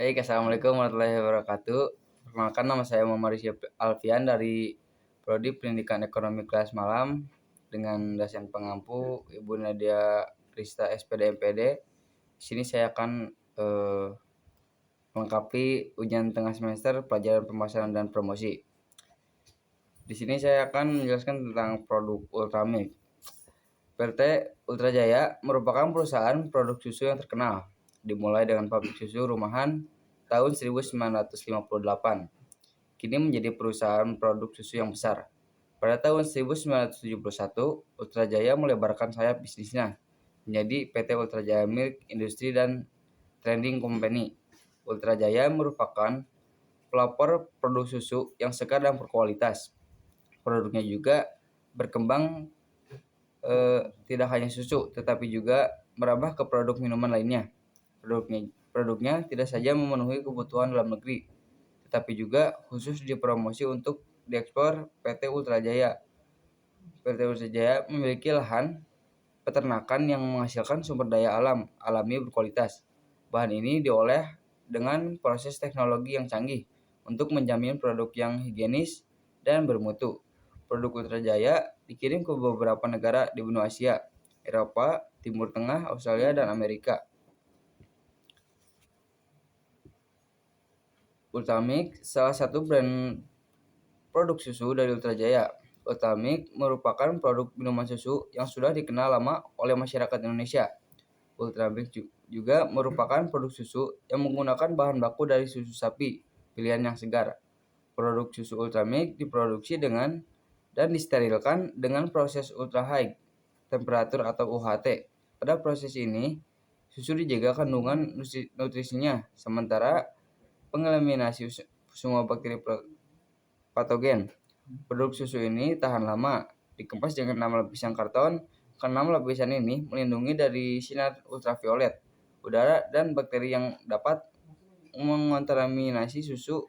Baik, assalamualaikum warahmatullahi wabarakatuh. Perkenalkan, nama saya Muhammad Rizky Alfian dari Prodi Pendidikan Ekonomi kelas malam dengan dosen pengampu Ibu Nadia Rista SPD MPD. Di sini saya akan melengkapi ujian tengah semester pelajaran pemasaran dan promosi. Di sini saya akan menjelaskan tentang produk Ultramilk. PT Ultra Jaya merupakan perusahaan produk susu yang terkenal, dimulai dengan pabrik susu rumahan tahun 1958. Kini menjadi perusahaan produk susu yang besar. Pada tahun 1971, Ultra Jaya melebarkan sayap bisnisnya menjadi PT Ultra Jaya Milk Industry dan Trading Company. Ultra Jaya merupakan pelopor produk susu yang segar dan berkualitas. Produknya juga berkembang tidak hanya susu, tetapi juga merambah ke produk minuman lainnya. Produknya tidak saja memenuhi kebutuhan dalam negeri, tetapi juga khusus dipromosi untuk diekspor PT Ultra Jaya. PT Ultra Jaya memiliki lahan peternakan yang menghasilkan sumber daya alami berkualitas. Bahan ini diolah dengan proses teknologi yang canggih untuk menjamin produk yang higienis dan bermutu. Produk Ultra Jaya dikirim ke beberapa negara di benua Asia, Eropa, Timur Tengah, Australia, dan Amerika. Ultramilk salah satu brand produk susu dari Ultra Jaya. Ultramilk merupakan produk minuman susu yang sudah dikenal lama oleh masyarakat Indonesia. Ultramilk juga merupakan produk susu yang menggunakan bahan baku dari susu sapi, pilihan yang segar. Produk susu Ultramilk diproduksi dengan dan disterilkan dengan proses ultra high temperatur atau UHT. Pada proses ini, susu dijaga kandungan nutrisinya, sementara pengeliminasi semua bakteri patogen. Produk susu ini tahan lama, dikemas dengan 6 lapisan karton. Keenam lapisan ini melindungi dari sinar ultraviolet, udara, dan bakteri yang dapat mengontaminasi susu.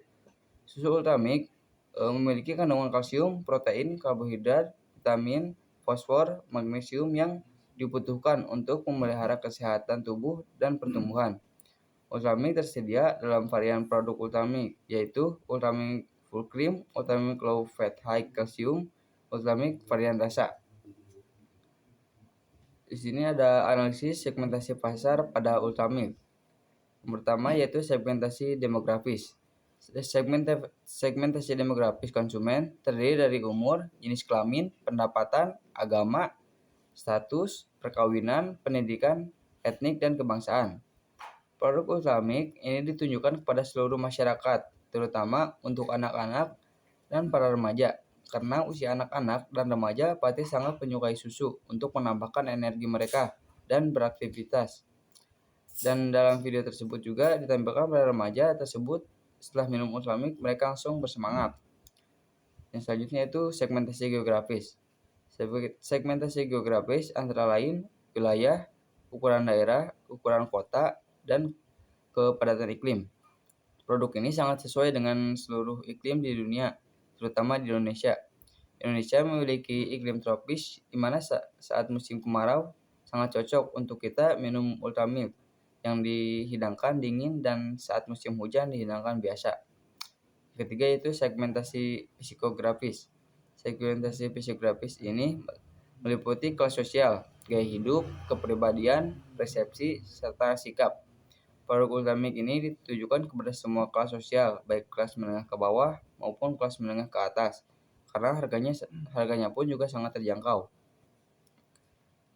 Susu Ultramilk memiliki kandungan kalsium, protein, karbohidrat, vitamin, fosfor, magnesium yang dibutuhkan untuk memelihara kesehatan tubuh dan pertumbuhan. Ultramilk tersedia dalam varian produk Ultramilk, yaitu Ultramilk Full Cream, Ultramilk Low Fat High Calcium, Ultramilk varian rasa. Di sini ada analisis segmentasi pasar pada Ultramilk. Yang pertama yaitu segmentasi demografis. Segmentasi demografis konsumen terdiri dari umur, jenis kelamin, pendapatan, agama, status, perkawinan, pendidikan, etnik, dan kebangsaan. Produk Ultramilk ini ditunjukkan kepada seluruh masyarakat, terutama untuk anak-anak dan para remaja, karena usia anak-anak dan remaja pasti sangat menyukai susu untuk menambahkan energi mereka dan beraktivitas. Dan dalam video tersebut juga ditampilkan pada remaja tersebut setelah minum Ultramilk mereka langsung bersemangat. Yang selanjutnya itu segmentasi geografis. Segmentasi geografis antara lain wilayah, ukuran daerah, ukuran kota, dan kepadatan iklim. Produk ini sangat sesuai dengan seluruh iklim di dunia, terutama di Indonesia. Indonesia memiliki iklim tropis di mana saat musim kemarau sangat cocok untuk kita minum Ultramilk yang dihidangkan dingin dan saat musim hujan dihidangkan biasa. Ketiga itu segmentasi psikografis. Segmentasi psikografis ini meliputi kelas sosial, gaya hidup, kepribadian, persepsi, serta sikap. Produk Ultramilk ini ditujukan kepada semua kelas sosial, baik kelas menengah ke bawah maupun kelas menengah ke atas, karena harganya pun juga sangat terjangkau.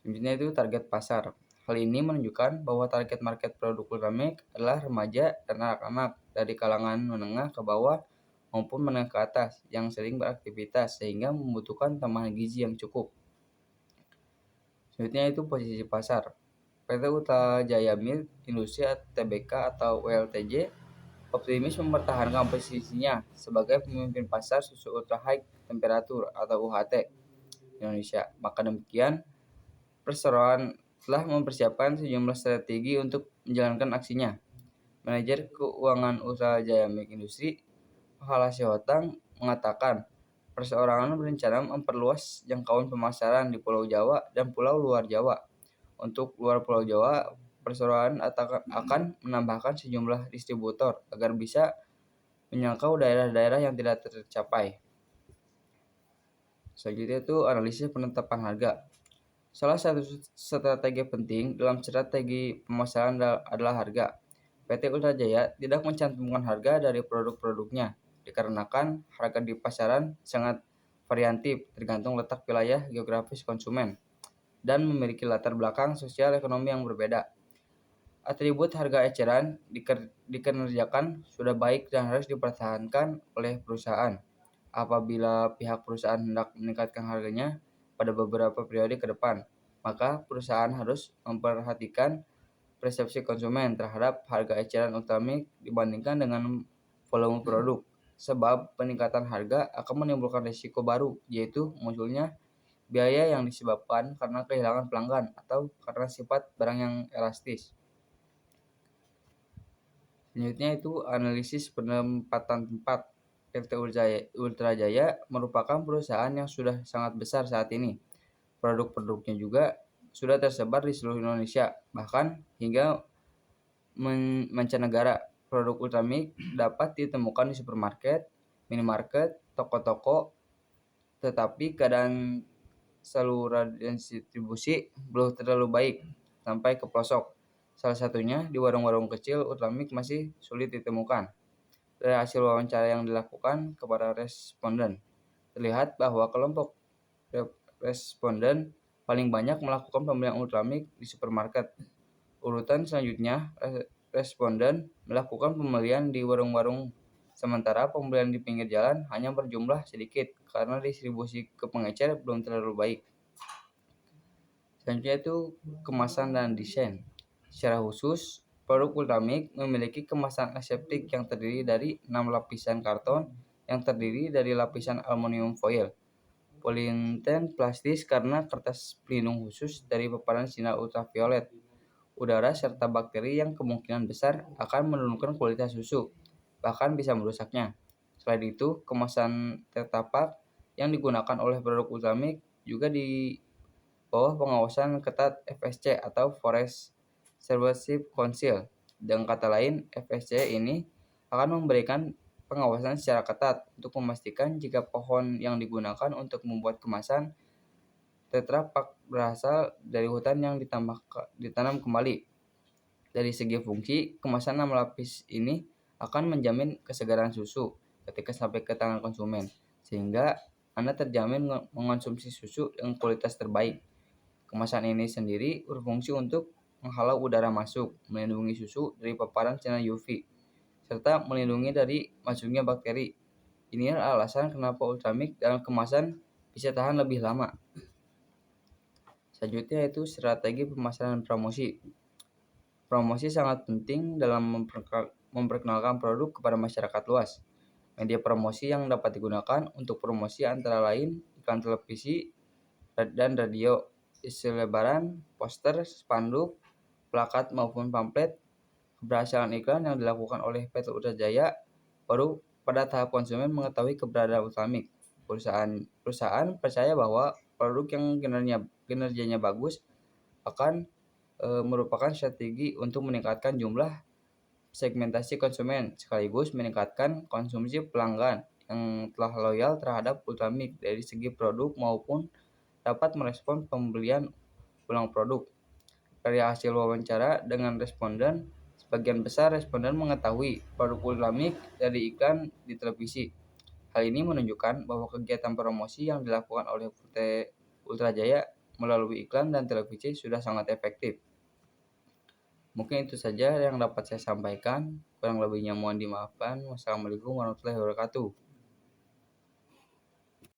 Selanjutnya itu target pasar. Hal ini menunjukkan bahwa target market produk Ultramilk adalah remaja dan anak-anak dari kalangan menengah ke bawah maupun menengah ke atas yang sering beraktivitas sehingga membutuhkan tambahan gizi yang cukup. Selanjutnya itu posisi pasar. PT Ultra Jaya Milk Industri Tbk atau ULTJ optimis mempertahankan posisinya sebagai pemimpin pasar susu ultra high temperatur atau UHT Indonesia. Maka demikian, perseroan telah mempersiapkan sejumlah strategi untuk menjalankan aksinya. Manajer Keuangan Ultra Jaya Milk Industri, Pahala Sihotang, mengatakan perseorangan berencana memperluas jangkauan pemasaran di Pulau Jawa dan Pulau luar Jawa. Untuk luar Pulau Jawa, perseroan akan menambahkan sejumlah distributor agar bisa menjangkau daerah-daerah yang tidak tercapai. Selanjutnya itu analisis penetapan harga. Salah satu strategi penting dalam strategi pemasaran adalah harga. PT Ultra Jaya tidak mencantumkan harga dari produk-produknya dikarenakan harga di pasaran sangat variatif tergantung letak wilayah geografis konsumen dan memiliki latar belakang sosial ekonomi yang berbeda. Atribut harga eceran dikerjakan sudah baik dan harus dipertahankan oleh perusahaan. Apabila pihak perusahaan hendak meningkatkan harganya pada beberapa periode ke depan, maka perusahaan harus memperhatikan persepsi konsumen terhadap harga eceran Ultramilk dibandingkan dengan volume produk. Sebab peningkatan harga akan menimbulkan risiko baru, yaitu munculnya biaya yang disebabkan karena kehilangan pelanggan atau karena sifat barang yang elastis. Selanjutnya itu analisis penempatan tempat. PT Ultra Jaya merupakan perusahaan yang sudah sangat besar saat ini. Produk-produknya juga sudah tersebar di seluruh Indonesia, bahkan hingga mancanegara. Produk Ultramilk dapat ditemukan di supermarket, minimarket, toko-toko, tetapi keadaan saluran distribusi belum terlalu baik sampai ke pelosok. Salah satunya di warung-warung kecil Ultramilk masih sulit ditemukan. Dari hasil wawancara yang dilakukan kepada responden, terlihat bahwa kelompok responden paling banyak melakukan pembelian Ultramilk di supermarket. Urutan selanjutnya, responden melakukan pembelian di warung-warung, sementara pembelian di pinggir jalan hanya berjumlah sedikit karena distribusi ke pengecer belum terlalu baik. Selanjutnya itu kemasan dan desain. Secara khusus, produk Ultramilk memiliki kemasan aseptik yang terdiri dari 6 lapisan karton yang terdiri dari lapisan aluminium foil, poliuretan plastis karena kertas pelindung khusus dari paparan sinar ultraviolet, udara serta bakteri yang kemungkinan besar akan menurunkan kualitas susu, bahkan bisa merusaknya. Selain itu, kemasan Tetra Pak yang digunakan oleh produk Ultramilk juga di bawah pengawasan ketat FSC atau Forest Stewardship Council. Dengan kata lain, FSC ini akan memberikan pengawasan secara ketat untuk memastikan jika pohon yang digunakan untuk membuat kemasan Tetra Pak berasal dari hutan yang ditanam kembali. Dari segi fungsi, kemasan 6 lapis ini akan menjamin kesegaran susu ketika sampai ke tangan konsumen, sehingga Anda terjamin mengonsumsi susu dengan kualitas terbaik. Kemasan ini sendiri berfungsi untuk menghalau udara masuk, melindungi susu dari paparan sinar UV, serta melindungi dari masuknya bakteri. Inilah alasan kenapa Ultramilk dalam kemasan bisa tahan lebih lama. Selanjutnya itu strategi pemasaran dan promosi. Promosi sangat penting dalam memperkenalkan produk kepada masyarakat luas. Media promosi yang dapat digunakan untuk promosi antara lain iklan televisi dan radio, isi lebaran, poster, spanduk, plakat maupun pamflet. Keberhasilan iklan yang dilakukan oleh PT Ultra Jaya baru pada tahap konsumen mengetahui keberadaan Ultramilk. Perusahaan percaya bahwa produk yang kinerjanya bagus akan merupakan strategi untuk meningkatkan jumlah segmentasi konsumen sekaligus meningkatkan konsumsi pelanggan yang telah loyal terhadap Ultramilk dari segi produk maupun dapat merespon pembelian ulang produk. Dari hasil wawancara dengan responden, sebagian besar responden mengetahui produk Ultramilk dari iklan di televisi. Hal ini menunjukkan bahwa kegiatan promosi yang dilakukan oleh PT Ultra Jaya melalui iklan dan televisi sudah sangat efektif. Mungkin itu saja yang dapat saya sampaikan. Kurang lebihnya mohon dimaafkan. Wassalamualaikum warahmatullahi wabarakatuh.